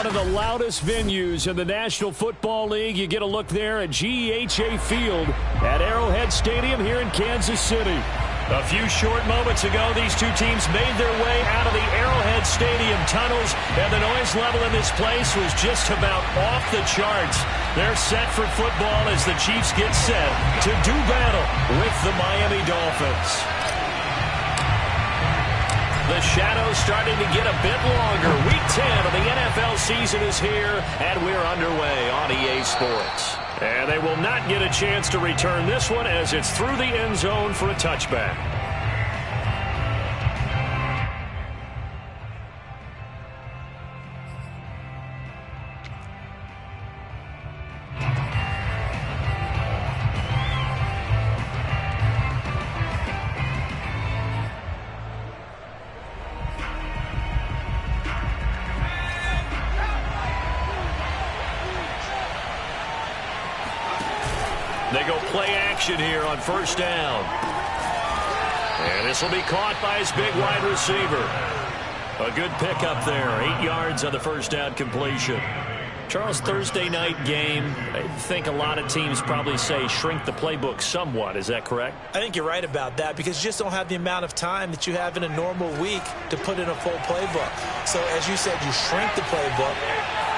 of the loudest venues in the National Football League. You get a look there at GEHA Field at Arrowhead Stadium here in Kansas City. A few short moments ago, these two teams made their way out of the Arrowhead Stadium tunnels, and the noise level in this place was just about off the charts. They're set for football as the Chiefs get set to do battle with the Miami Dolphins. The shadow's starting to get a bit longer. Week 10 of the NFL season is here, and we're underway on EA Sports. And they will not get a chance to return this one as it's through the end zone for a touchback. They go play action here on first down. And this will be caught by his big wide receiver. A good pickup there. 8 yards on the first down completion. Charles, Thursday night game, I think a lot of teams probably say shrink the playbook somewhat. Is that correct? I think you're right about that because you just don't have the amount of time that you have in a normal week to put in a full playbook. So as you said, you shrink the playbook.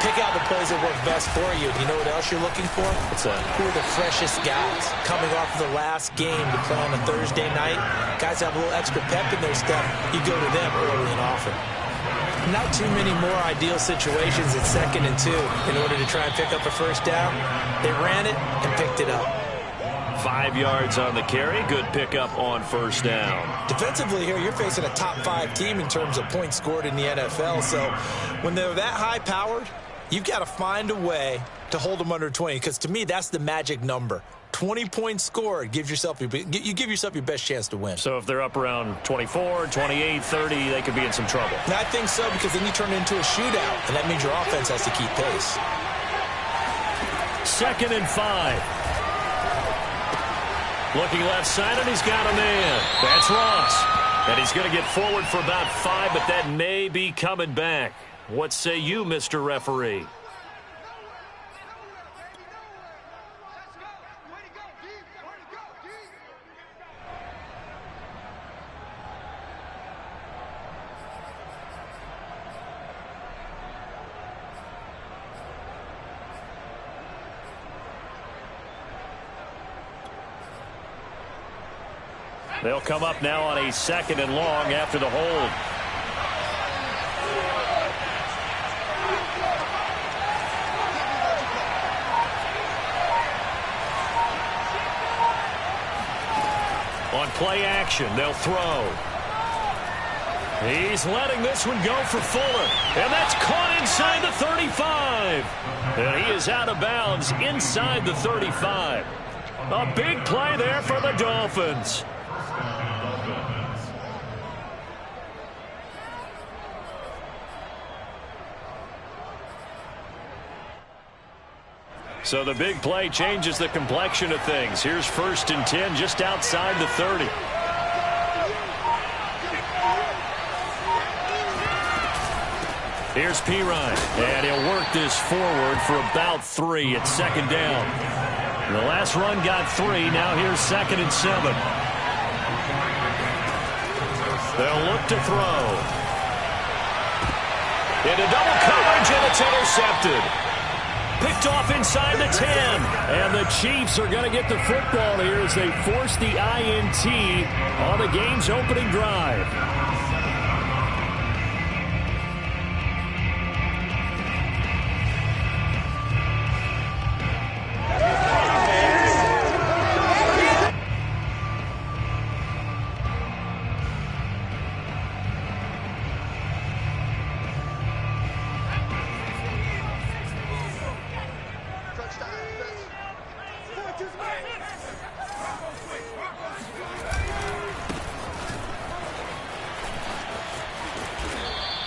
Pick out the plays that work best for you. You know what else you're looking for? What's that? Who are the freshest guys coming off of the last game to play on a Thursday night? Guys have a little extra pep in their step. You go to them early and often. Not too many more ideal situations at 2nd and 2 in order to try and pick up a first down. They ran it and picked it up. 5 yards on the carry. Good pickup on first down. Defensively here, you're facing a top 5 team in terms of points scored in the NFL. So when they're that high-powered, you've got to find a way to hold them under 20, because to me, that's the magic number. 20 points scored, you give yourself your best chance to win. So if they're up around 24, 28, 30, they could be in some trouble. And I think so, because then you turn it into a shootout, and that means your offense has to keep pace. 2nd and 5. Looking left side, and he's got a man. That's Ross. And he's going to get forward for about 5, but that may be coming back. What say you, Mr. Referee? They'll come up now on a 2nd and long after the hold. On play action, they'll throw. He's letting this one go for Fuller. And that's caught inside the 35. And he is out of bounds inside the 35. A big play there for the Dolphins. So the big play changes the complexion of things. Here's 1st and 10 just outside the 30. Here's Pirine, and he'll work this forward for about 3 at 2nd down. The last run got 3. Now here's 2nd and 7. They'll look to throw. Into double coverage, and it's intercepted. Picked off inside the 10. And the Chiefs are going to get the football here as they force the INT on the game's opening drive.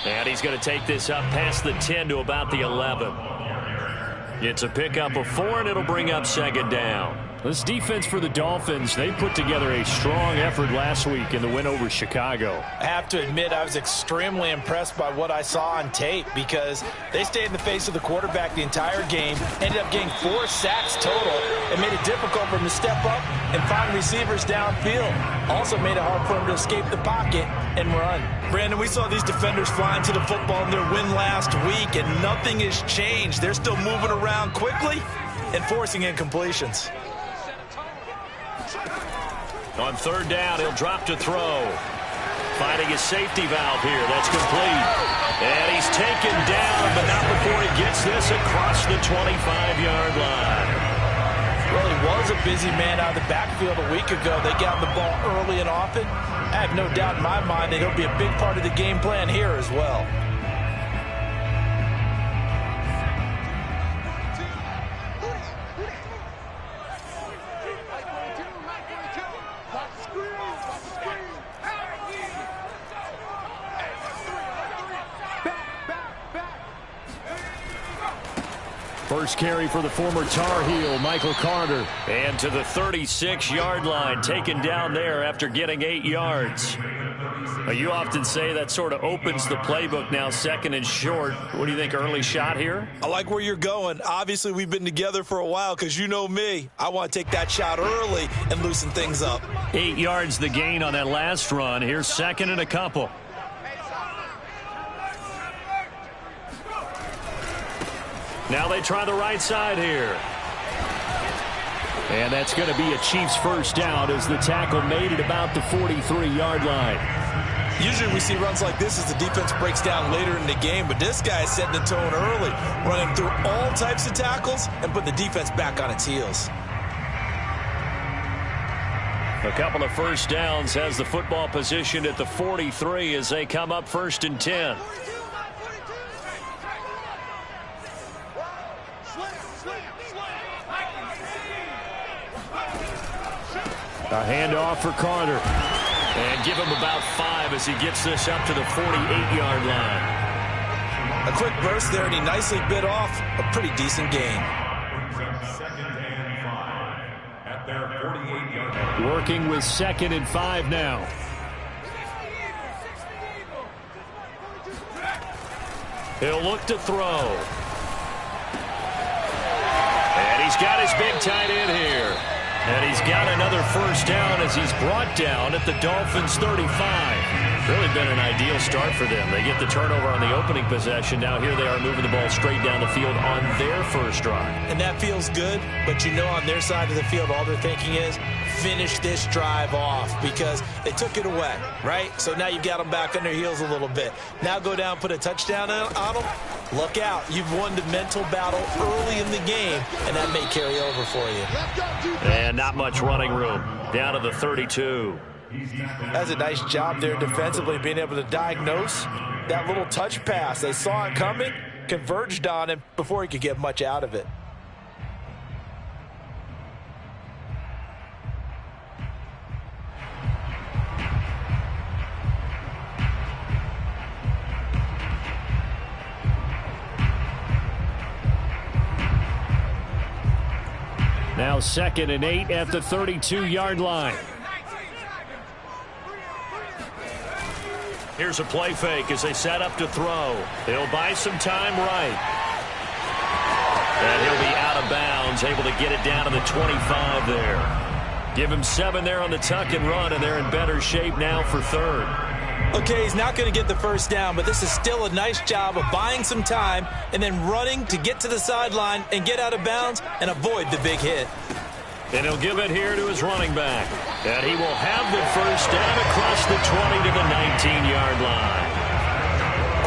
And he's going to take this up past the 10 to about the 11. It's a pickup of 4, and it'll bring up 2nd down. This defense for the Dolphins, they put together a strong effort last week in the win over Chicago. I have to admit, I was extremely impressed by what I saw on tape because they stayed in the face of the quarterback the entire game, ended up getting 4 sacks total, and made it difficult for him to step up and find receivers downfield. Also made it hard for him to escape the pocket and run. Brandon, we saw these defenders flying to the football in their win last week, and nothing has changed. They're still moving around quickly and forcing incompletions. On third down, he'll drop to throw. Finding his safety valve here. That's complete. And he's taken down, but not before he gets this across the 25-yard line. Well, he was a busy man out of the backfield a week ago. They got the ball early and often. I have no doubt in my mind that he'll be a big part of the game plan here as well. First carry for the former Tar Heel, Michael Carter. And to the 36-yard line, taken down there after getting 8 yards. You often say that sort of opens the playbook now, second and short. What do you think, early shot here? I like where you're going. Obviously, we've been together for a while because you know me. I want to take that shot early and loosen things up. 8 yards the gain on that last run. Here's second and a couple. Now they try the right side here. And that's going to be a Chiefs first down as the tackle made it about the 43-yard line. Usually we see runs like this as the defense breaks down later in the game, but this guy is setting the tone early, running through all types of tackles and putting the defense back on its heels. A couple of first downs has the football positioned at the 43 as they come up first and 10. A handoff for Carter. And give him about 5 as he gets this up to the 48-yard line. A quick burst there, and he nicely bit off a pretty decent gain. At their 48-yard line. Working with second and 5 now. He'll look to throw. And he's got his big tight end here. And he's got another first down as he's brought down at the Dolphins' 35. Really been an ideal start for them. They get the turnover on the opening possession. Now here they are moving the ball straight down the field on their first drive. And that feels good, but you know on their side of the field all they're thinking is finish this drive off because they took it away, right? So now you've got them back on their heels a little bit. Now go down, put a touchdown on them. Look out. You've won the mental battle early in the game, and that may carry over for you. And not much running room. Down to the 32. That's a nice job there defensively, being able to diagnose that little touch pass. They saw it coming, converged on him before he could get much out of it. Now second and 8 at the 32-yard line. Here's a play fake as they set up to throw. He'll buy some time right. And he'll be out of bounds, able to get it down to the 25 there. Give him 7 there on the tuck and run, and they're in better shape now for third. Okay, he's not going to get the first down, but this is still a nice job of buying some time and then running to get to the sideline and get out of bounds and avoid the big hit. And he'll give it here to his running back. And he will have the first down across the 20 to the 19-yard line.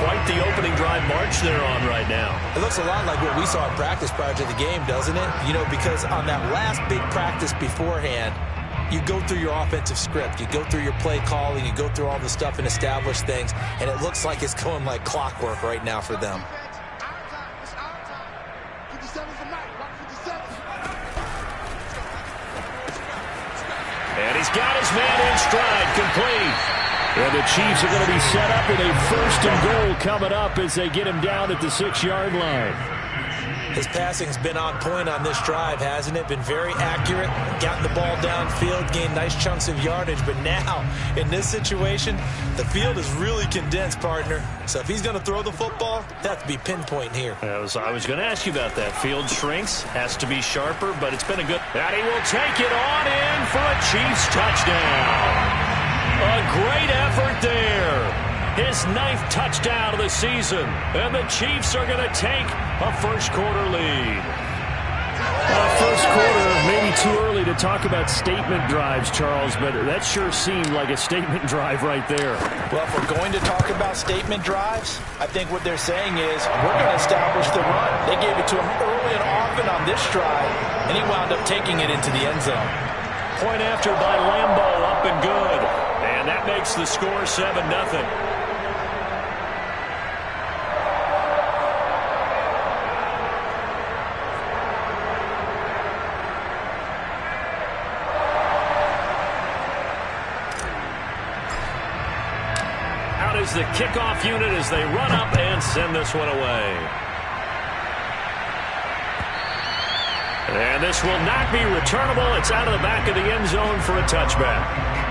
Quite the opening drive march they're on right now. It looks a lot like what we saw in practice prior to the game, doesn't it? You know, because on that last big practice beforehand, you go through your offensive script. You go through your play calling. You go through all the stuff and establish things. And it looks like it's going like clockwork right now for them. And he's got his man in stride, complete. And the Chiefs are going to be set up with a first and goal coming up as they get him down at the 6-yard line. His passing's been on point on this drive, hasn't it? Been very accurate, gotten the ball downfield, gained nice chunks of yardage. But now, in this situation, the field is really condensed, partner. So if he's going to throw the football, that has to be pinpoint here. I was going to ask you about that. Field shrinks, has to be sharper, but it's been a good... And he will take it on in for a Chiefs touchdown. A great effort there. His 9th touchdown of the season. And the Chiefs are going to take a first-quarter lead. First quarter, maybe too early to talk about statement drives, Charles, but that sure seemed like a statement drive right there. Well, if we're going to talk about statement drives, I think what they're saying is we're going to establish the run. They gave it to him early and often on this drive, and he wound up taking it into the end zone. Point after by Lambo, up and good. And that makes the score 7-0. Is the kickoff unit as they run up and send this one away. And this will not be returnable. It's out of the back of the end zone for a touchback.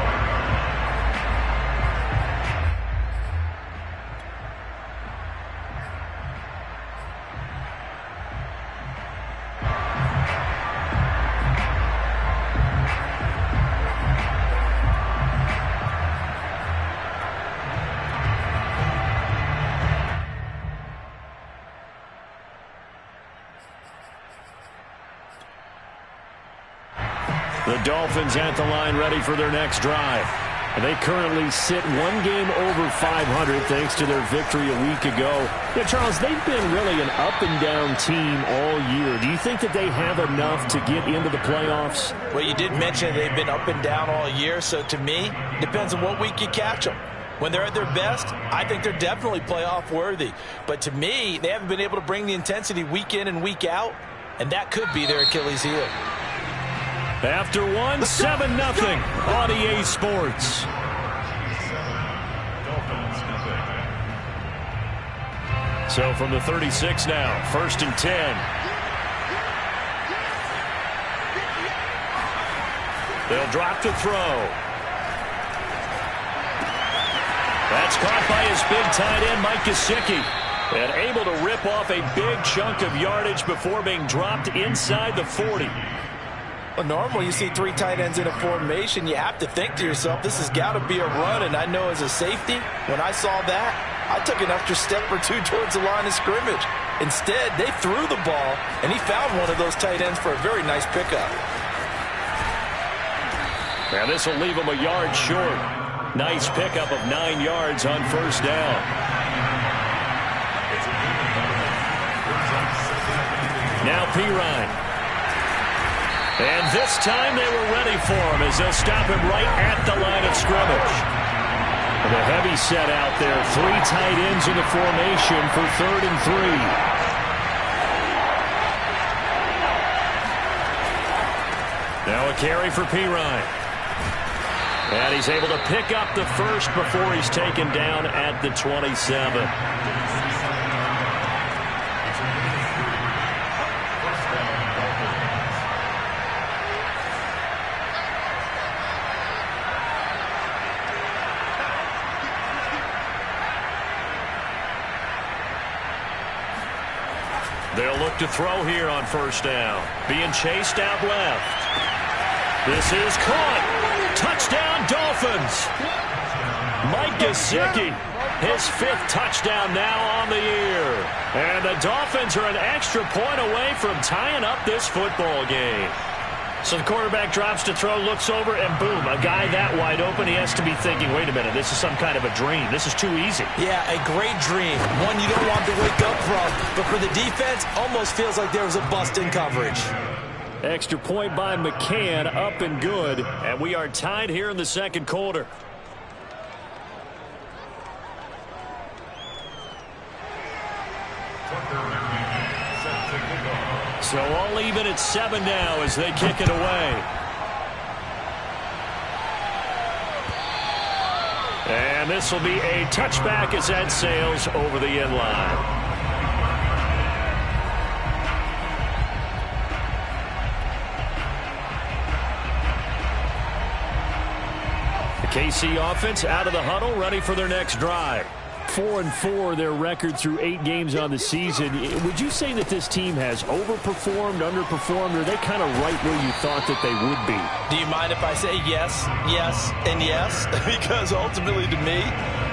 The Dolphins at the line ready for their next drive. They currently sit one game over 500 thanks to their victory a week ago. Yeah, Charles, they've been really an up-and-down team all year. Do you think that they have enough to get into the playoffs? Well, you did mention they've been up and down all year, so to me, it depends on what week you catch them. When they're at their best, I think they're definitely playoff worthy. But to me, they haven't been able to bring the intensity week in and week out, and that could be their Achilles heel. After one, 7-0 on EA Sports. So from the 36 now, 1st and 10. They'll drop to throw. That's caught by his big tight end, Mike Gesicki. And able to rip off a big chunk of yardage before being dropped inside the 40. Well, normally you see 3 tight ends in a formation, you have to think to yourself, this has got to be a run. And I know as a safety, when I saw that, I took an extra step or two towards the line of scrimmage. Instead, they threw the ball, and he found one of those tight ends for a very nice pickup. Now this will leave him a yard short. Nice pickup of 9 yards on first down. Now Pirine. And this time they were ready for him as they'll stop him right at the line of scrimmage. The heavy set out there. 3 tight ends in the formation for 3rd and 3. Now a carry for Pirine. And he's able to pick up the first before he's taken down at the 27. They'll look to throw here on first down. Being chased out left. This is caught. Touchdown, Dolphins. Mike Gesicki, his 5th touchdown now on the year. And the Dolphins are an extra point away from tying up this football game. So the quarterback drops to throw, looks over, and boom, a guy that wide open, he has to be thinking, wait a minute, this is some kind of a dream. This is too easy. Yeah, a great dream. One you don't want to wake up from. But for the defense, almost feels like there was a bust in coverage. Extra point by McCann, up and good. And we are tied here in the second quarter. So all even at 7 now as they kick it away. And this will be a touchback as that sails over the end line. KC offense out of the huddle, ready for their next drive. 4-4, their record through 8 games on the season. Would you say that this team has overperformed, underperformed, or are they kind of right where you thought that they would be? Do you mind if I say yes, yes, and yes? Because ultimately to me,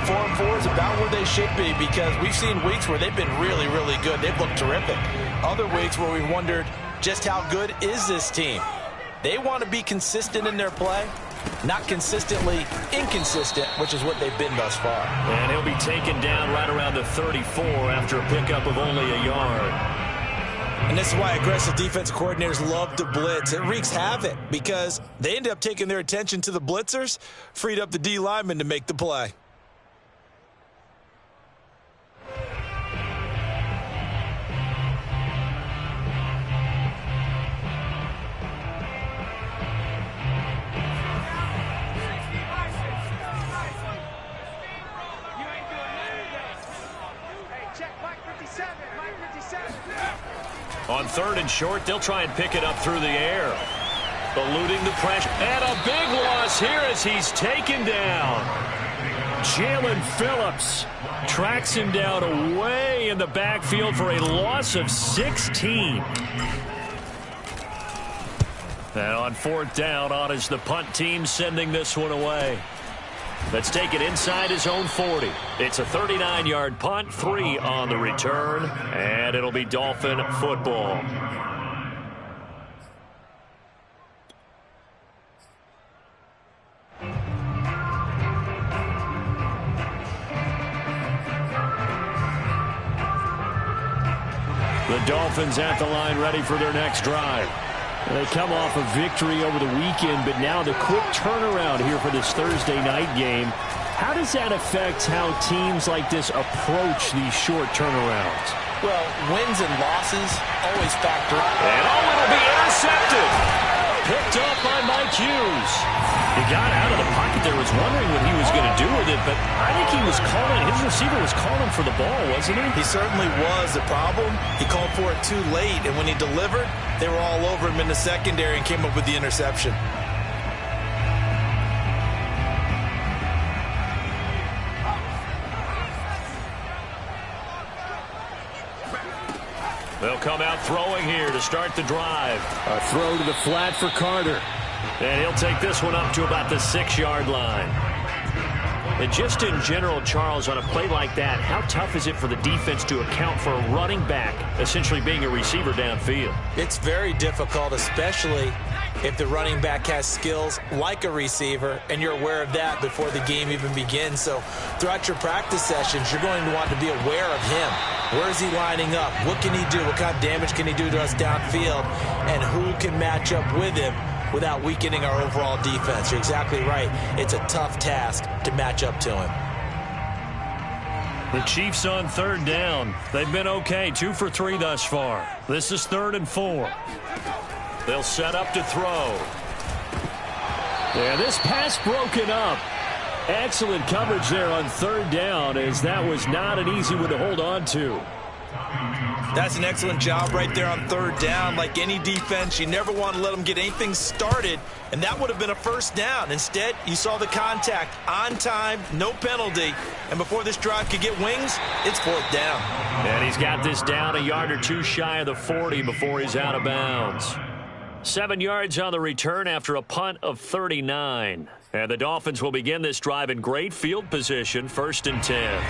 4-4 is about where they should be, because we've seen weeks where they've been really, really good. They've looked terrific. Other weeks where we've wondered just how good is this team. They want to be consistent in their play. Not consistently inconsistent, which is what they've been thus far. And he'll be taken down right around the 34 after a pickup of only a yard. And this is why aggressive defense coordinators love to blitz. It wreaks havoc because they end up taking their attention to the blitzers, freed up the D lineman to make the play. On 3rd and short, they'll try and pick it up through the air. Eluding the pressure. And a big loss here as he's taken down. Jalen Phillips tracks him down away in the backfield for a loss of 16. And on 4th down, on is the punt team sending this one away. Let's take it inside his own 40. It's a 39-yard punt, 3 on the return, and it'll be Dolphin football. The Dolphins at the line, ready for their next drive. They come off a victory over the weekend, but now the quick turnaround here for this Thursday night game. How does that affect how teams like this approach these short turnarounds? Well, wins and losses always factor in. And it'll be intercepted. Picked up by Mike Hughes. He got out of the pocket there, was wondering what he was going to do with it, but I think he was calling, his receiver was calling for the ball, wasn't he? He certainly was. The problem, he called for it too late, and when he delivered, they were all over him in the secondary and came up with the interception. They'll come out throwing here to start the drive. A throw to the flat for Carter. And he'll take this one up to about the 6-yard line. And just in general, Charles, on a play like that, how tough is it for the defense to account for a running back essentially being a receiver downfield? It's very difficult, especially if the running back has skills like a receiver, and you're aware of that before the game even begins. So throughout your practice sessions, you're going to want to be aware of him. Where is he lining up? What can he do? What kind of damage can he do to us downfield? And who can match up with him without weakening our overall defense? You're exactly right. It's a tough task to match up to him. The Chiefs on 3rd down. They've been okay, 2 for 3 thus far. This is 3rd and 4. They'll set up to throw. Yeah, this pass broken up. Excellent coverage there on 3rd down, as that was not an easy one to hold on to. That's an excellent job right there on 3rd down. Like any defense, you never want to let them get anything started, and that would have been a 1st down. Instead, you saw the contact on time, no penalty, and before this drive could get wings, it's 4th down. And he's got this down a yard or 2 shy of the 40 before he's out of bounds. 7 yards on the return after a punt of 39. And the Dolphins will begin this drive in great field position, 1st and 10.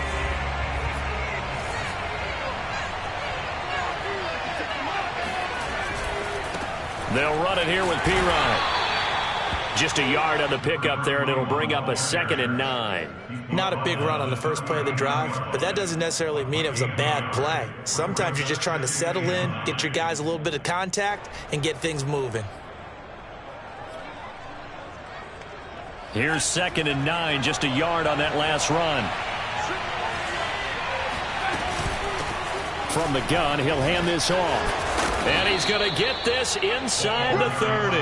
They'll run it here with Pirine. Just a yard on the pickup there, and it'll bring up a 2nd and 9. Not a big run on the first play of the drive, but that doesn't necessarily mean it was a bad play. Sometimes you're just trying to settle in, get your guys a little bit of contact, and get things moving. Here's 2nd and 9, just a yard on that last run. From the gun, he'll hand this off. And he's going to get this inside the 30.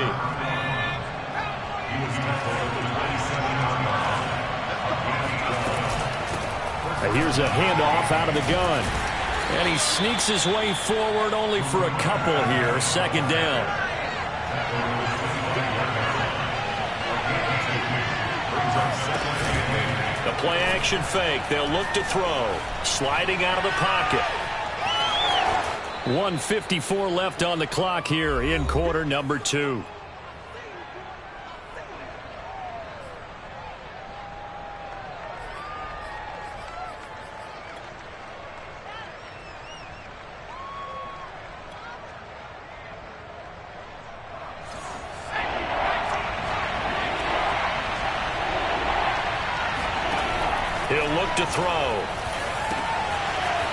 Here's a handoff out of the gun. And he sneaks his way forward only for a couple here. 2nd down. The play-action fake. They'll look to throw. Sliding out of the pocket. 1:54 left on the clock here in quarter number 2. He'll look to throw.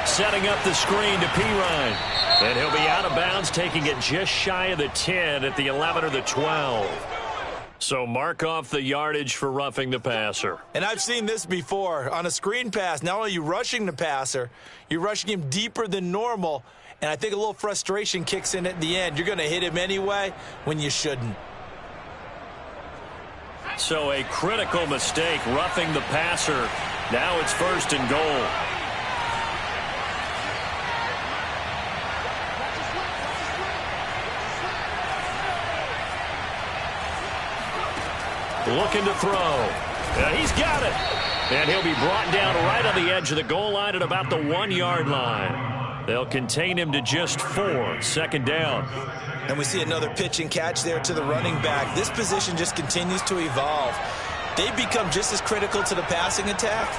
Setting up the screen to Pirine. And he'll be out of bounds, taking it just shy of the 10 at the 11 or the 12. So mark off the yardage for roughing the passer. And I've seen this before. On a screen pass, not only are you rushing the passer, you're rushing him deeper than normal. And I think a little frustration kicks in at the end. You're going to hit him anyway when you shouldn't. So a critical mistake, roughing the passer. Now it's 1st and goal. Looking to throw. He's got it. And he'll be brought down right on the edge of the goal line at about the 1-yard line. They'll contain him to just 4. 2nd down. And we see another pitch and catch there to the running back. This position just continues to evolve. They become just as critical to the passing attack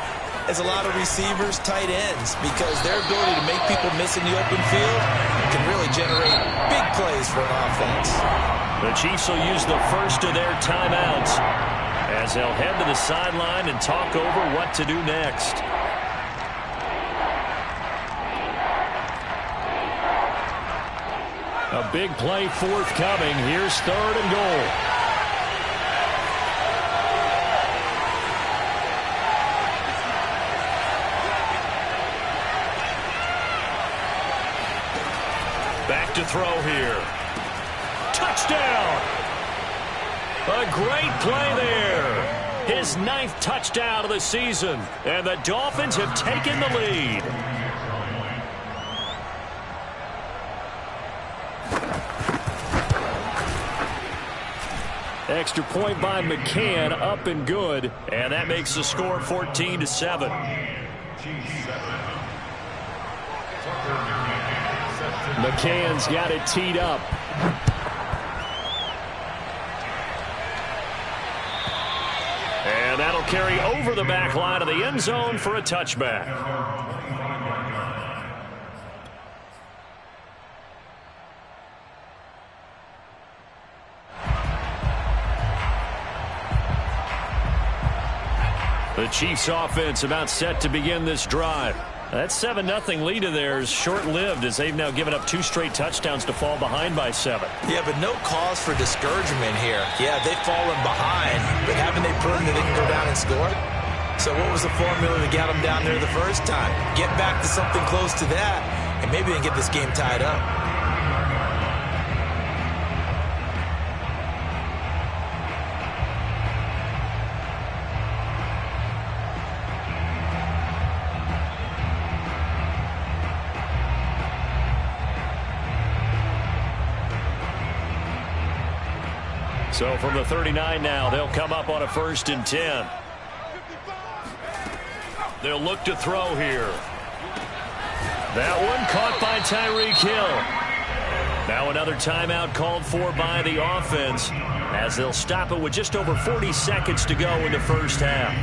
as a lot of receivers, tight ends, because their ability to make people miss in the open field can really generate big plays for an offense. The Chiefs will use the first of their timeouts as they'll head to the sideline and talk over what to do next. A big play forthcoming. Here's 3rd and goal. Back to throw here. Touchdown! A great play there. His 9th touchdown of the season. And the Dolphins have taken the lead. Extra point by McCann, up and good. And that makes the score 14-7. McCann's got it teed up. And that'll carry over the back line of the end zone for a touchback. The Chiefs offense about set to begin this drive. That 7-0 lead of theirs short-lived as they've now given up 2 straight touchdowns to fall behind by 7. Yeah, but no cause for discouragement here. Yeah, they've fallen behind, but haven't they proven that they can go down and score? So what was the formula that got them down there the first time? Get back to something close to that, and maybe they can get this game tied up. So from the 39 now, they'll come up on a 1st and 10. They'll look to throw here. That one caught by Tyreek Hill. Now another timeout called for by the offense as they'll stop it with just over 40 seconds to go in the first half.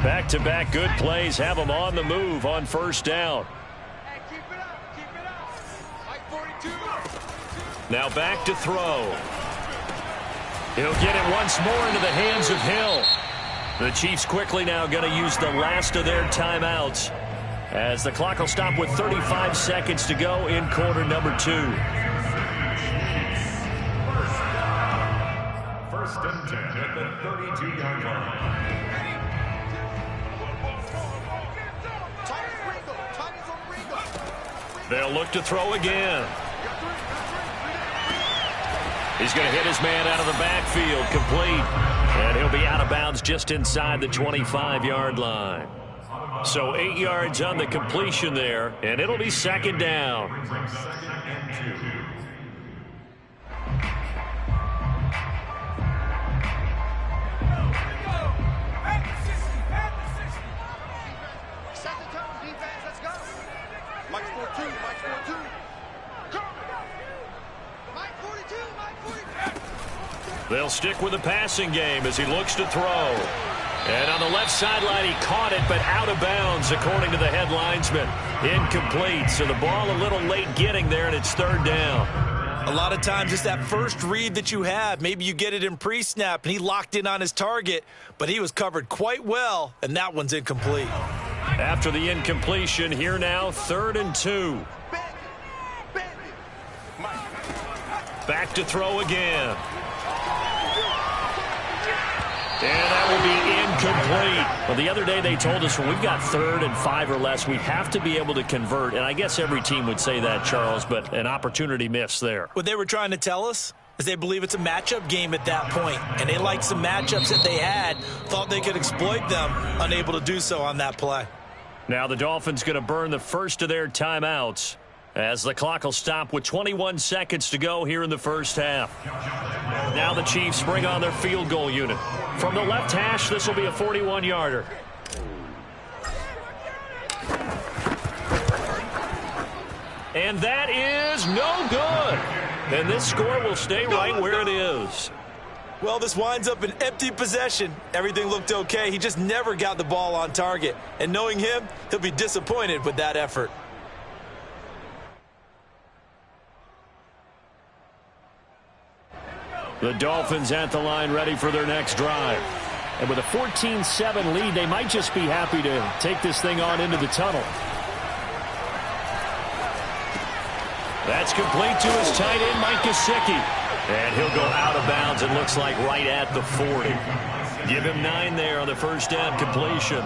Back-to-back good plays have them on the move on 1st down. Now back to throw. He'll get it once more into the hands of Hill. The Chiefs quickly now going to use the last of their timeouts as the clock will stop with 35 seconds to go in quarter number 2. 1st and 10 at the 32-yard line. They'll look to throw again. He's going to hit his man out of the backfield, complete. And he'll be out of bounds just inside the 25-yard line. So 8 yards on the completion there, and it'll be second down. They'll stick with the passing game as he looks to throw. And on the left sideline, he caught it, but out of bounds, according to the head linesman. Incomplete, so the ball a little late getting there, and it's third down. A lot of times it's that first read that you have. Maybe you get it in pre-snap, and he locked in on his target, but he was covered quite well, and that one's incomplete. After the incompletion, here now, 3rd and 2. Back to throw again. And that will be incomplete. Well, the other day they told us when we've got 3rd and 5 or less, we have to be able to convert. And I guess every team would say that, Charles, but an opportunity missed there. What they were trying to tell us is they believe it's a matchup game at that point. And they liked some matchups that they had, thought they could exploit them, unable to do so on that play. Now the Dolphins going to burn the first of their timeouts as the clock will stop with 21 seconds to go here in the first half. Now the Chiefs bring on their field goal unit. From the left hash, this will be a 41-yarder. And that is no good. And this score will stay right where it is. Well, this winds up an empty possession. Everything looked okay. He just never got the ball on target. And knowing him, he'll be disappointed with that effort. The Dolphins at the line ready for their next drive. And with a 14-7 lead, they might just be happy to take this thing on into the tunnel. That's complete to his tight end, Mike Gesicki. And he'll go out of bounds, it looks like, right at the 40. Give him 9 there on the first down completion.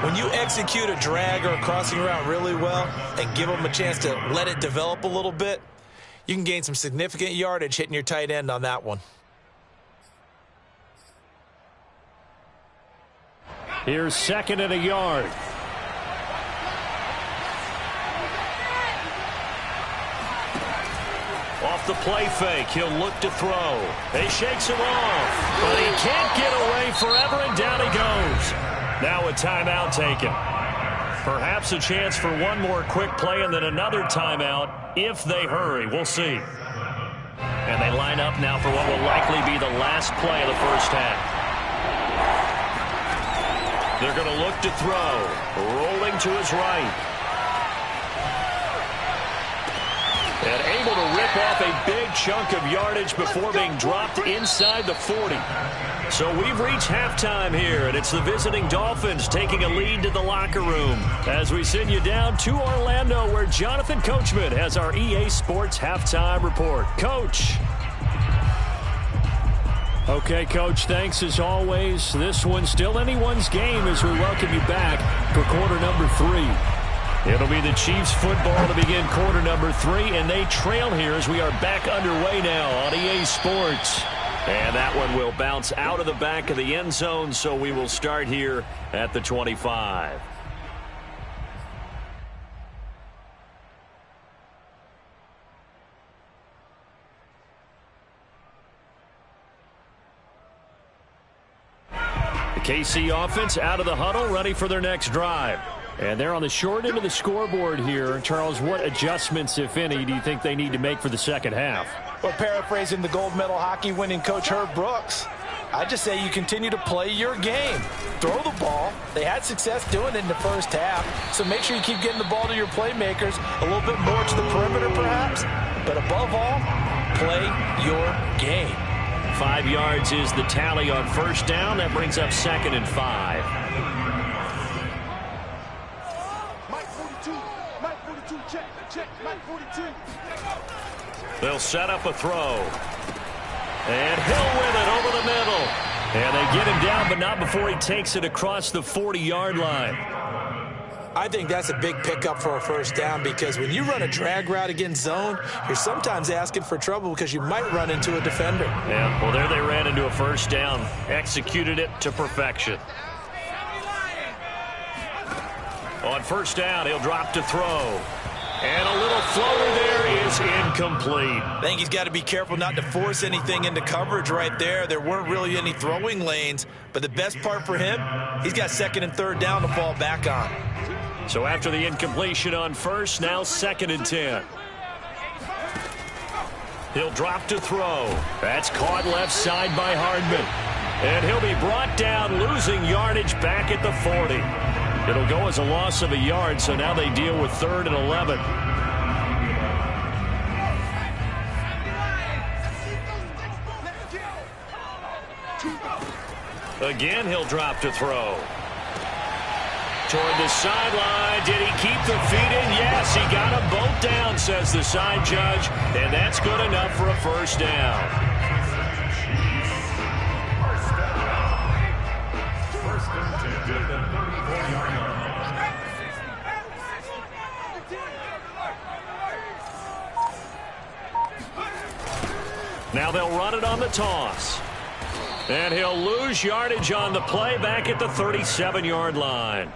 When you execute a drag or a crossing route really well and give him a chance to let it develop a little bit, you can gain some significant yardage hitting your tight end on that one. Here's 2nd and a yard. Off the play fake, he'll look to throw. He shakes him off, but he can't get away forever, and down he goes. Now a timeout taken. Perhaps a chance for one more quick play and then another timeout if they hurry. We'll see. And they line up now for what will likely be the last play of the first half. They're going to look to throw. Rolling to his right. And able to rip off a big chunk of yardage before being dropped inside the 40. So we've reached halftime here, and it's the visiting Dolphins taking a lead to the locker room as we send you down to Orlando, where Jonathan Coachman has our EA Sports halftime report. Coach. Okay, Coach, thanks as always. This one's still anyone's game as we welcome you back for quarter number 3. It'll be the Chiefs football to begin quarter number 3, and they trail here as we are back underway now on EA Sports. And that one will bounce out of the back of the end zone, so we will start here at the 25. The KC offense out of the huddle, ready for their next drive. And they're on the short end of the scoreboard here. Charles, what adjustments, if any, do you think they need to make for the second half? Well, paraphrasing the gold medal hockey winning coach Herb Brooks, I just say you continue to play your game. Throw the ball. They had success doing it in the first half, so make sure you keep getting the ball to your playmakers, a little bit more to the perimeter perhaps, but above all, play your game. 5 yards is the tally on first down. That brings up 2nd and 5. They'll set up a throw. And Hill with it over the middle. And they get him down, but not before he takes it across the 40-yard line. I think that's a big pickup for a first down because when you run a drag route against zone, you're sometimes asking for trouble because you might run into a defender. Yeah, well, there they ran into a first down. Executed it to perfection. On first down, he'll drop to throw. And a little floater there is incomplete. I think he's got to be careful not to force anything into coverage right there. There weren't really any throwing lanes, but the best part for him, he's got second and third down to fall back on. So after the incompletion on first, now 2nd and 10. He'll drop to throw. That's caught left side by Hardman. And he'll be brought down, losing yardage back at the 40. It'll go as a loss of a yard, so now they deal with 3rd and 11. Again, he'll drop to throw. Toward the sideline. Did he keep the feet in? Yes, he got them both down, says the side judge. And that's good enough for a first down. First and 10 at the 34-yard line. Now they'll run it on the toss. And he'll lose yardage on the play back at the 37-yard line.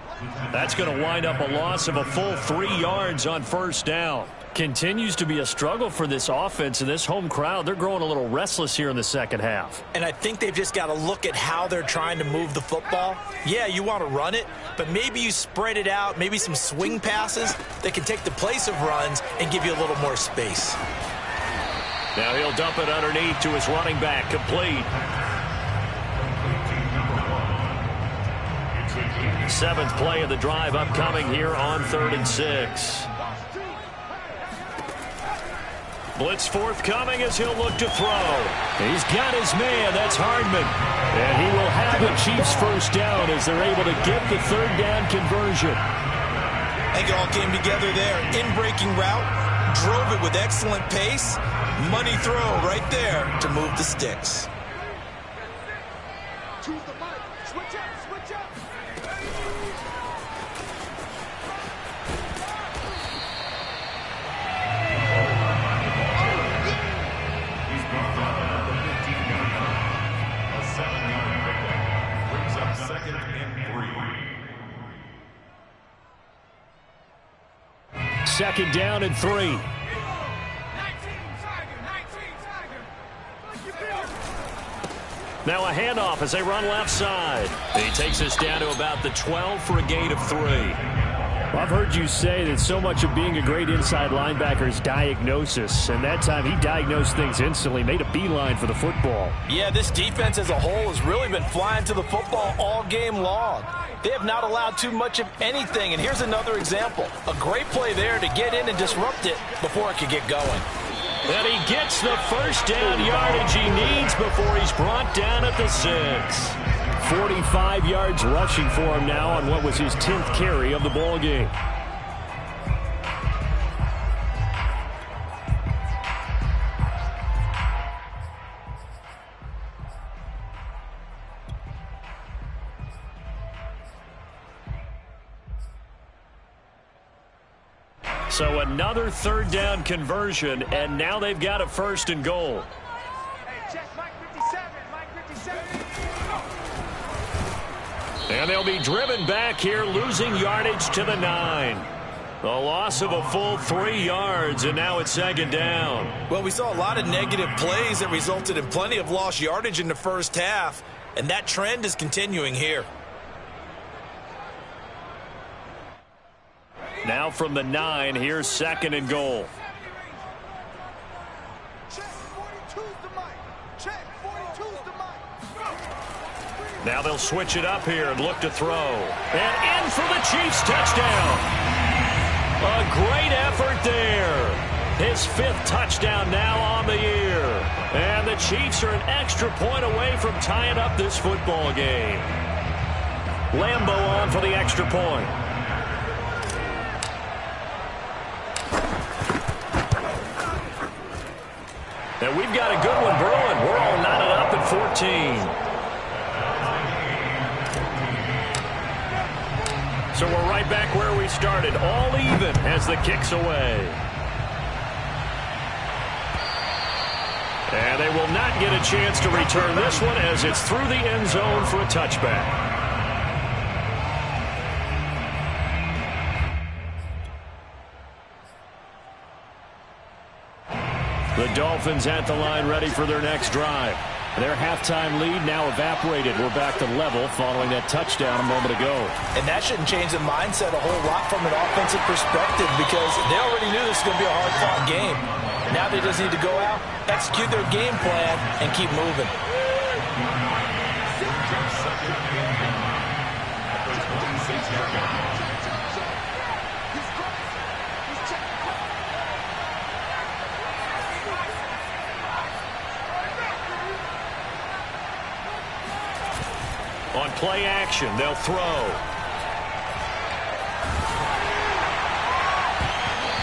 That's going to wind up a loss of a full 3 yards on first down. Continues to be a struggle for this offense and this home crowd. They're growing a little restless here in the second half. And I think they've just got to look at how they're trying to move the football. Yeah, you want to run it, but maybe you spread it out, maybe some swing passes that can take the place of runs and give you a little more space. Now he'll dump it underneath to his running back, complete. 7th play of the drive upcoming here on 3rd and 6. Blitz forthcoming as he'll look to throw. He's got his man. That's Hardman. And he will have the Chiefs first down as they're able to get the 3rd down conversion. I think it all came together there. In-breaking route, drove it with excellent pace. Money throw right there to move the sticks. Second down and 3. Now a handoff as they run left side. He takes us down to about the 12 for a gain of 3. Well, I've heard you say that so much of being a great inside linebacker is diagnosis, and that time he diagnosed things instantly, made a beeline for the football. Yeah, this defense as a whole has really been flying to the football all game long. They have not allowed too much of anything, and here's another example. A great play there to get in and disrupt it before it could get going. And he gets the first down yardage he needs before he's brought down at the 6. 45 yards rushing for him now on what was his 10th carry of the ball game. So another 3rd down conversion, and now they've got a 1st and goal. And they'll be driven back here, losing yardage to the 9. A loss of a full 3 yards, and now it's 2nd down. Well, we saw a lot of negative plays that resulted in plenty of lost yardage in the first half, and that trend is continuing here. Now from the 9, here's 2nd and goal. Now they'll switch it up here and look to throw. And in for the Chiefs touchdown. A great effort there. His 5th touchdown now on the year. And the Chiefs are an extra point away from tying up this football game. Lambeau on for the extra point. And we've got a good one brewing. We're all knotted up at 14. So So we're right back where we started, all even as the kick's away. And they will not get a chance to return this one as it's through the end zone for a touchback. The Dolphins at the line ready for their next drive. Their halftime lead now evaporated. We're back to level following that touchdown a moment ago. And that shouldn't change the mindset a whole lot from an offensive perspective because they already knew this was going to be a hard-fought game. Now they just need to go out, execute their game plan, and keep moving. On play action, they'll throw.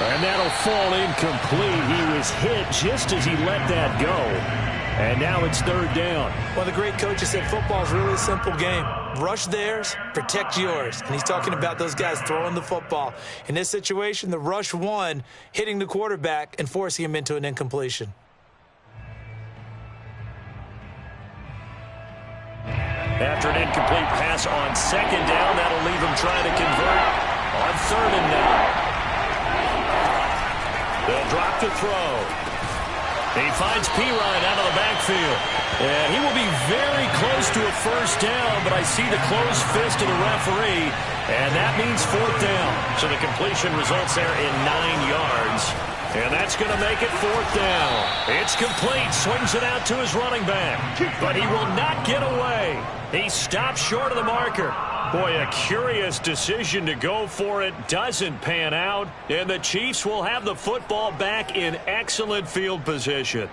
And that'll fall incomplete. He was hit just as he let that go. And now it's third down. Well, the great coach has said football is really a simple game. Rush theirs, protect yours. And he's talking about those guys throwing the football. In this situation, the rush won, hitting the quarterback and forcing him into an incompletion. After an incomplete pass on second down, that'll leave him trying to convert on third and 9. They'll drop to throw. He finds Pirine out of the backfield. And he will be very close to a first down, but I see the closed fist of the referee, and that means fourth down. So the completion results there in 9 yards. And that's going to make it fourth down. It's complete. Swings it out to his running back. But he will not get away. He stops short of the marker. Boy, a curious decision to go for it. Doesn't pan out. And the Chiefs will have the football back in excellent field position.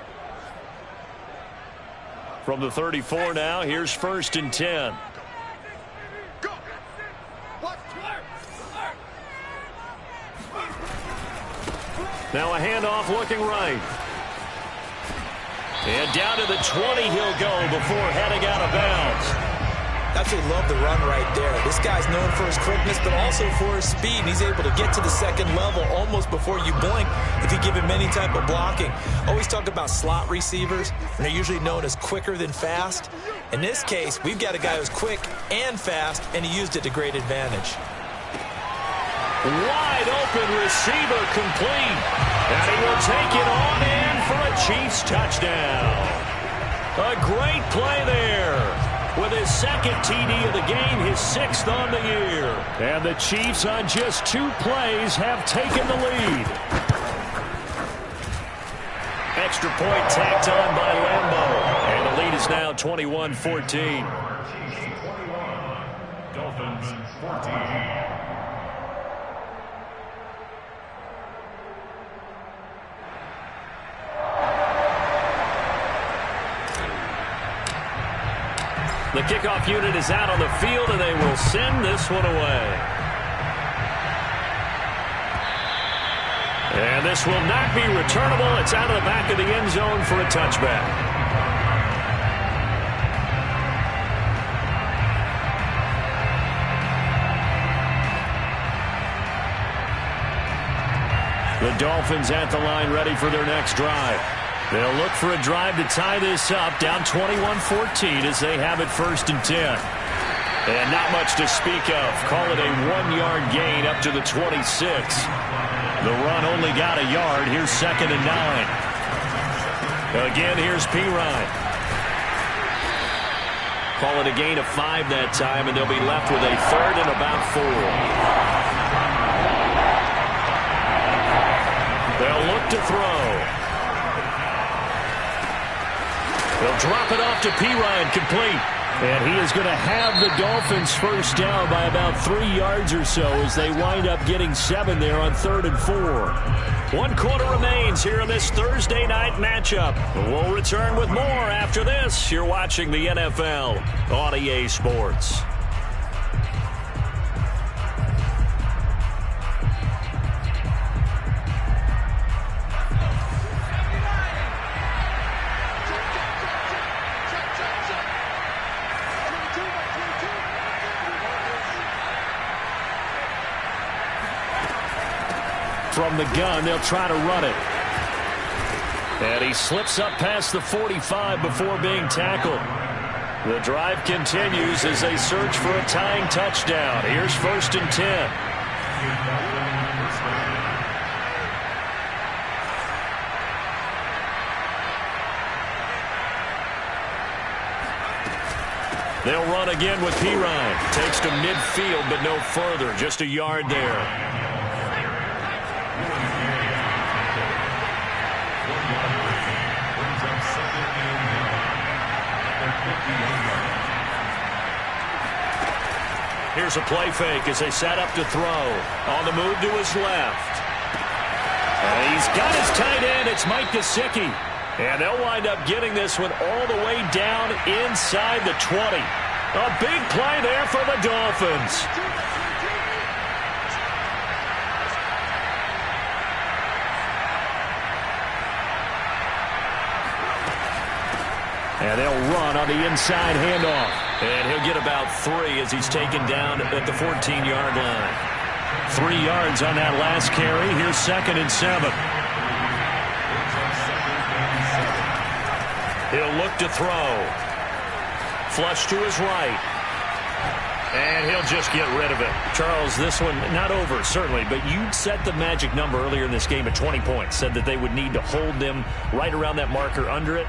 From the 34 now, here's first and 10. Now a handoff looking right. And down to the 20 he'll go before heading out of bounds. Absolutely love the run right there. This guy's known for his quickness, but also for his speed. He's able to get to the second level almost before you blink if you give him any type of blocking. Always talk about slot receivers, and they're usually known as quicker than fast. In this case, we've got a guy who's quick and fast, and he used it to great advantage. Wide open receiver complete. And he will take it on in for a Chiefs touchdown. A great play there. With his second TD of the game, his 6th on the year. And the Chiefs on just 2 plays have taken the lead. Extra point tacked on by Lambo. And the lead is now 21-14. Dolphins 14. The kickoff unit is out on the field, and they will send this one away. And this will not be returnable. It's out of the back of the end zone for a touchback. The Dolphins at the line ready for their next drive. They'll look for a drive to tie this up, down 21-14 as they have it first and 10. And not much to speak of. Call it a 1-yard gain up to the 26. The run only got a yard. Here's second and 9. Again, here's Pirine. Call it a gain of 5 that time, and they'll be left with a third and about 4. They'll look to throw. They'll drop it off to Pirine, complete. And he is going to have the Dolphins first down by about 3 yards or so as they wind up getting 7 there on 3rd and 4. 1 quarter remains here in this Thursday night matchup. We'll return with more after this. You're watching the NFL on EA Sports. from the gun. They'll try to run it. And he slips up past the 45 before being tackled. The drive continues as they search for a tying touchdown. Here's 1st and 10. They'll run again with Pirine. Takes to midfield, but no further. Just a yard there. Here's a play fake as they set up to throw. On the move to his left. And he's got his tight end. It's Mike Gesicki. And they'll wind up getting this one all the way down inside the 20. A big play there for the Dolphins. And they'll run on the inside handoff. And he'll get about 3 as he's taken down at the 14-yard line. 3 yards on that last carry. Here's 2nd and 7. He'll look to throw. Flush to his right. And he'll just get rid of it. Charles, this one not over, certainly, but you set the magic number earlier in this game at 20 points. Said that they would need to hold them right around that marker under it.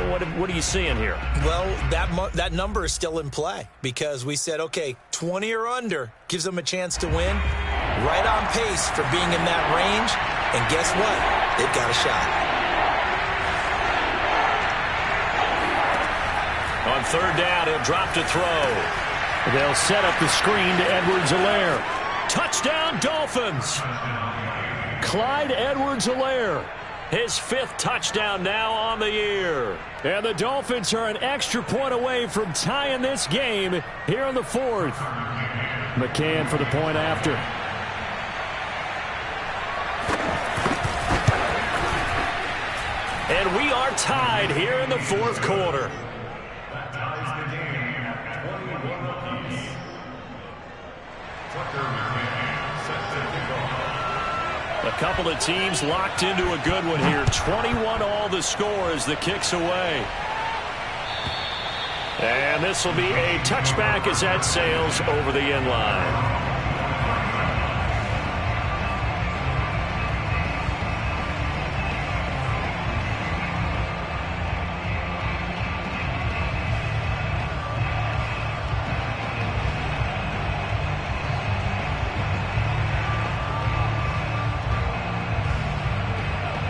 What are you seeing here? Well, that number is still in play because we said, okay, 20 or under gives them a chance to win. Right on pace for being in that range. And guess what? They've got a shot. On 3rd down, he'll drop to throw. They'll set up the screen to Edwards-Helaire. Touchdown, Dolphins! Clyde Edwards-Helaire. His 5th touchdown now on the year. And the Dolphins are an extra point away from tying this game here in the 4th. McCann for the point after. And we are tied here in the 4th quarter. That ties the game at 21 apiece. Tucker McCann set to kick off. A couple of teams locked into a good one here. 21 all the score as the kick's away. And this will be a touchback as that sails over the end line.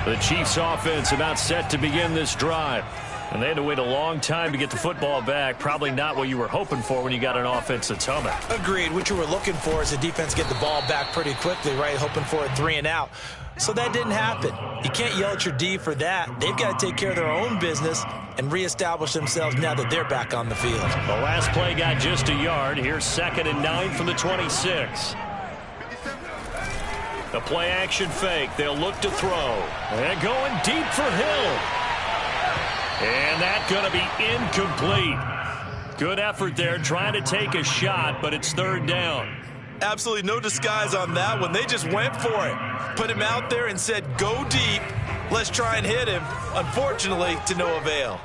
The Chiefs offense about set to begin this drive. And they had to wait a long time to get the football back. Probably not what you were hoping for when you got an offense that's humming. Agreed. What you were looking for is the defense get the ball back pretty quickly, right? Hoping for a 3 and out. So that didn't happen. You can't yell at your D for that. They've got to take care of their own business and reestablish themselves now that they're back on the field. The last play got just a yard. Here's 2nd and 9 from the 26. The play action fake. They'll look to throw. And going deep for Hill. And that's going to be incomplete. Good effort there trying to take a shot, but it's 3rd down. Absolutely no disguise on that one. They just went for it. Put him out there and said, go deep. Let's try and hit him. Unfortunately, to no avail.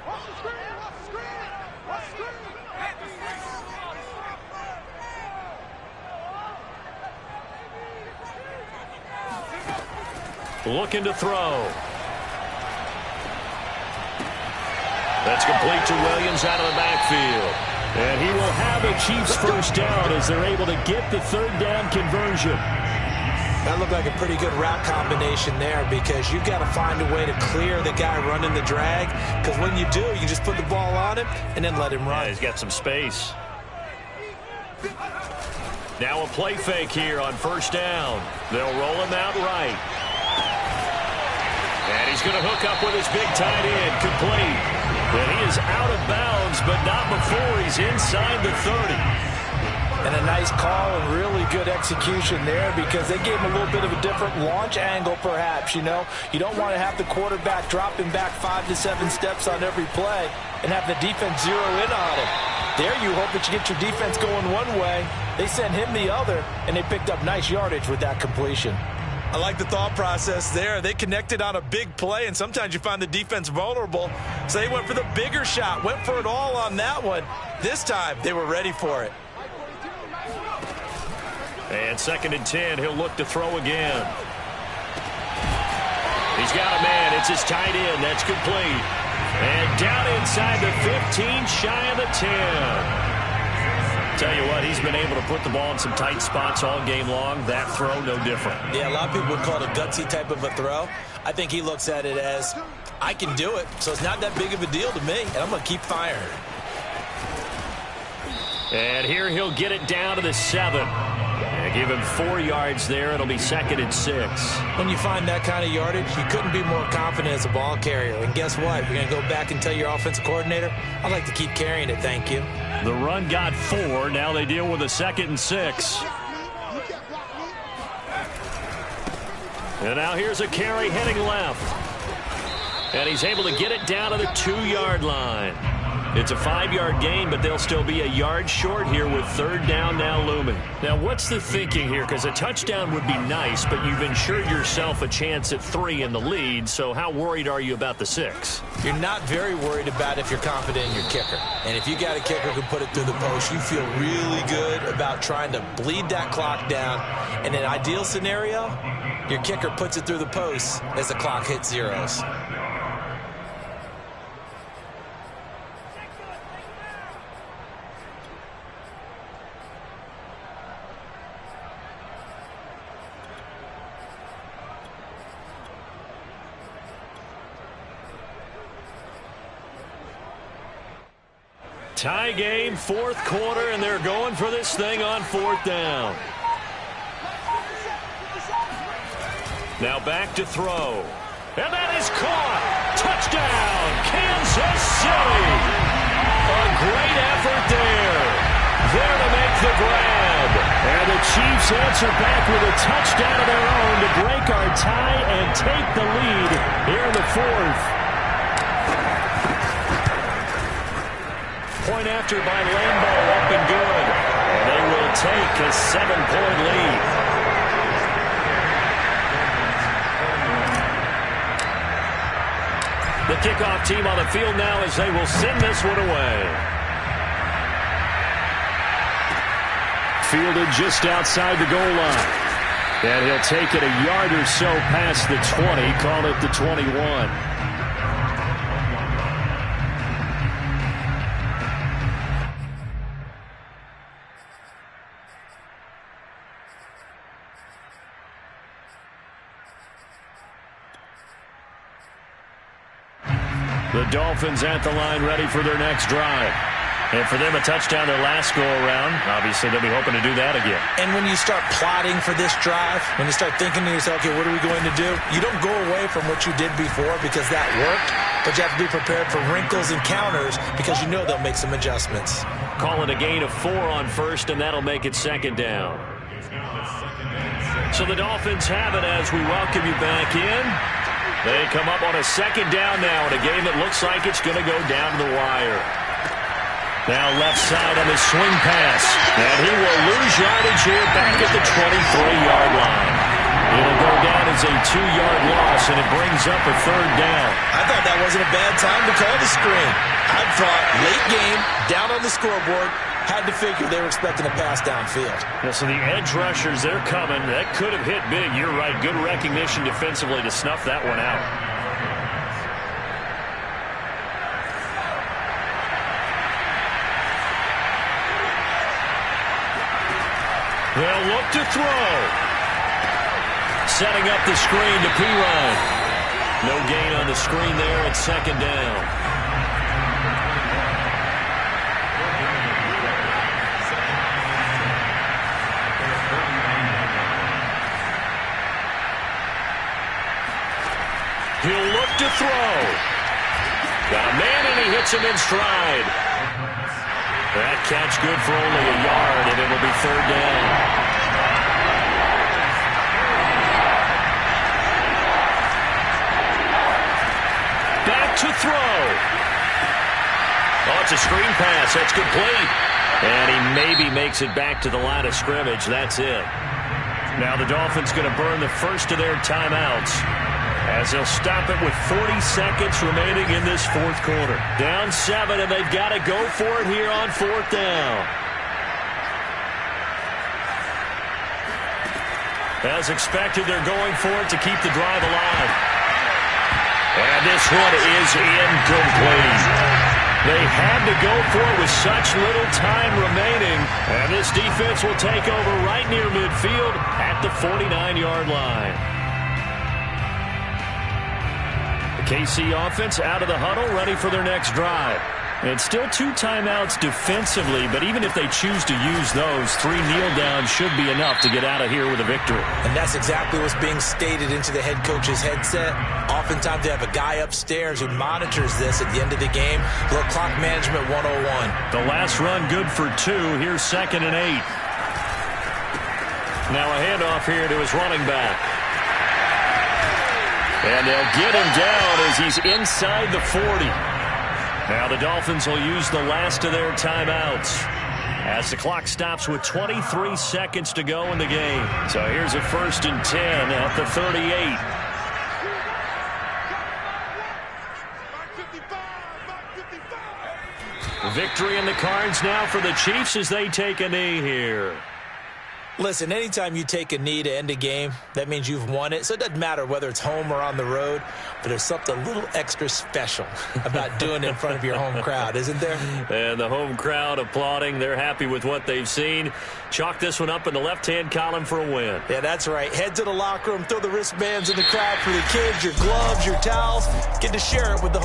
Looking to throw. That's complete to Williams out of the backfield. And he will have a Chiefs 1st down as they're able to get the 3rd down conversion. That looked like a pretty good route combination there because you've got to find a way to clear the guy running the drag. Because when you do, you just put the ball on him and then let him run. Yeah, he's got some space. Now a play fake here on 1st down. They'll roll him out right. And he's going to hook up with his big tight end, complete. And he is out of bounds, but not before he's inside the 30. And a nice call and really good execution there because they gave him a little bit of a different launch angle perhaps, you know. You don't want to have the quarterback dropping back 5 to 7 steps on every play and have the defense zero in on him. There you hope that you get your defense going one way. They sent him the other, and they picked up nice yardage with that completion. I like the thought process there. They connected on a big play, and sometimes you find the defense vulnerable. So they went for the bigger shot, went for it all on that one. This time, they were ready for it. And 2nd and 10, he'll look to throw again. He's got a man. It's his tight end. That's complete. And down inside the 15, shy of the 10. Tell you what, he's been able to put the ball in some tight spots all game long. That throw, no different. Yeah, a lot of people would call it a gutsy type of a throw. I think he looks at it as, I can do it, so it's not that big of a deal to me, and I'm going to keep firing. And here he'll get it down to the 7. And give him 4 yards there. It'll be 2nd and 6. When you find that kind of yardage, you couldn't be more confident as a ball carrier. And guess what? You're going to go back and tell your offensive coordinator, I'd like to keep carrying it, thank you. The run got 4. Now they deal with a 2nd and 6. And now here's a carry heading left. And he's able to get it down to the 2-yard line. It's a 5-yard gain, but they'll still be a yard short here with 3rd down now looming. Now, what's the thinking here? Because a touchdown would be nice, but you've ensured yourself a chance at 3 in the lead, so how worried are you about the 6? You're not very worried about if you're confident in your kicker. And if you got a kicker who can put it through the post, you feel really good about trying to bleed that clock down. In an ideal scenario, your kicker puts it through the post as the clock hits zeros. Tie game, 4th quarter, and they're going for this thing on 4th down. Now back to throw. And that is caught. Touchdown, Kansas City. A great effort there. There to make the grab. And the Chiefs answer back with a touchdown of their own to break our tie and take the lead here in the 4th. Point after by Lambeau, up and good. And they will take a 7-point lead. The kickoff team on the field now as they will send this one away. Fielded just outside the goal line. And he'll take it a yard or so past the 20, call it the 21. The Dolphins at the line ready for their next drive. And for them, a touchdown their last go-around. Obviously, they'll be hoping to do that again. And when you start plotting for this drive, when you start thinking to yourself, okay, what are we going to do? You don't go away from what you did before because that worked, but you have to be prepared for wrinkles and counters because you know they'll make some adjustments. Call it a gain of 4 on 1st, and that'll make it 2nd down. So the Dolphins have it as we welcome you back in. They come up on a 2nd down now in a game that looks like it's going to go down to the wire. Now left side on the swing pass. And he will lose yardage here back at the 23-yard line. It'll go down as a 2-yard loss, and it brings up a 3rd down. I thought that wasn't a bad time to call the screen. I thought late game, down on the scoreboard, had to figure they were expecting a pass downfield. Yeah, so the edge rushers, they're coming. That could have hit big. You're right. Good recognition defensively to snuff that one out. They'll look to throw. Setting up the screen to Perine. No gain on the screen there at 2nd down. He'll look to throw. Got a man, and he hits him in stride. That catch good for only a yard, and it'll be 3rd down. Back to throw. Oh, it's a screen pass. That's complete. And he maybe makes it back to the line of scrimmage. That's it. Now the Dolphins going to burn the first of their timeouts as they'll stop it with 40 seconds remaining in this fourth quarter. Down 7, and they've got to go for it here on fourth down. As expected, they're going for it to keep the drive alive. And this one is incomplete. They had to go for it with such little time remaining. And this defense will take over right near midfield at the 49-yard line. The KC offense out of the huddle, ready for their next drive. And still 2 timeouts defensively, but even if they choose to use those, 3 kneel downs should be enough to get out of here with a victory. And that's exactly what's being stated into the head coach's headset. Oftentimes they have a guy upstairs who monitors this at the end of the game. Little clock management 101. The last run good for 2. Here's 2nd and 8. Now a handoff here to his running back. And they'll get him down as he's inside the 40. Now the Dolphins will use the last of their timeouts as the clock stops with 23 seconds to go in the game. So here's a 1st and 10 at the 38. Victory in the cards now for the Chiefs as they take a knee here. Listen, anytime you take a knee to end a game, that means you've won it. So it doesn't matter whether it's home or on the road, but there's something a little extra special about doing it in front of your home crowd, isn't there? And the home crowd applauding. They're happy with what they've seen. Chalk this one up in the left-hand column for a win. Yeah, that's right. Head to the locker room, throw the wristbands in the crowd for the kids, your gloves, your towels. Get to share it with the